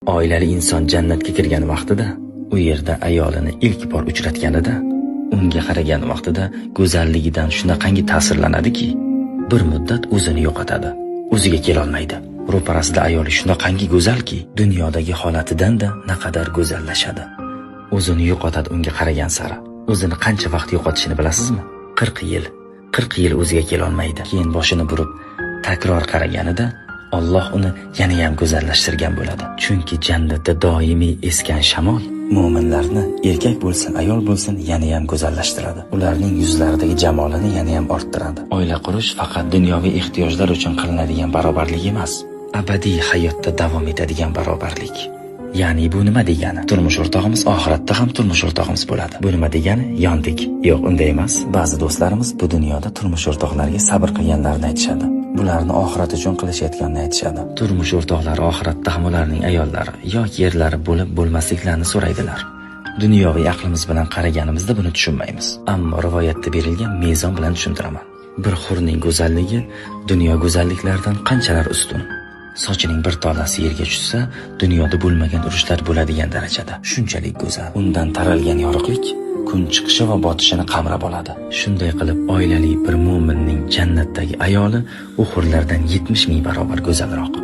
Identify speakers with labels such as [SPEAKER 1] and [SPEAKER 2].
[SPEAKER 1] Oilali inson jannatga kirgan vaqtida, u yerda ayolini ilk bor uchratganida, unga qaragan vaqtida go'zalligidan shunaqangi ta'sirlanadiki, bir muddat o'zini yo'qotadi, o'ziga kela olmaydi. Ro'parasida ayoli shunaqangi go'zalki, dunyodagi holatidan-da naqadar go'zallashadi. O'zini yo'qotadi unga qaragan sari. O'zini qancha vaqt yo'qotishini bilasizmi? 40 yil. 40 yil o'ziga kela olmaydi. Keyin boshini burib takror qaraganida Alloh uni yana ham go'zallashtirgan bo'ladi. Chunki jannatda doimiy esgan shamol mu'minlarni, erkak bo'lsin, ayol bo'lsin, yana ham go'zallashtiradi. Ularning yuzlaridagi jamolini yana ham orttiradi. Oila qurish faqat dunyoviy ehtiyojlar uchun qilinadigan barobarlik emas, abadiy hayotda davom etadigan barobarlik. Ya'ni bu nima degani? Turmush o'rtog'imiz oxiratda ham turmush o'rtog'imiz bo'ladi. Bu nima degani? Yondik. Yo'q, unday emas. Ba'zi do'stlarimiz bu dunyoda turmush o'rtoqlariga sabr qilganlarini aytishadi. Bularni oxirat uchun qilishayotganini aytishadi. Turmush o'rtoqlari oxiratda ham ularning ayollari yoki erlari bo'lib bo'lmasliklarini so'raydilar. Dunyoviy aqlimiz bilan qaraganimizda buni tushunmaymiz. Ammo rivoyatda berilgan mezon bilan tushuntiraman. Bir hurning go'zalligi dunyo go'zalliklaridan qanchalar ustun. Sochining bir tolasi yerga tushsa, dunyoda bo'lmagan urushlar bo'ladigan darajada. Shunchalik go'zal. Undan taralgan yorug'lik kun chiqishi va botishini qamrab oladi. Shunday qilib, oilali bir mu'minning jannatdagi ayoli u hurlardan 70 ming barobar go'zalroq.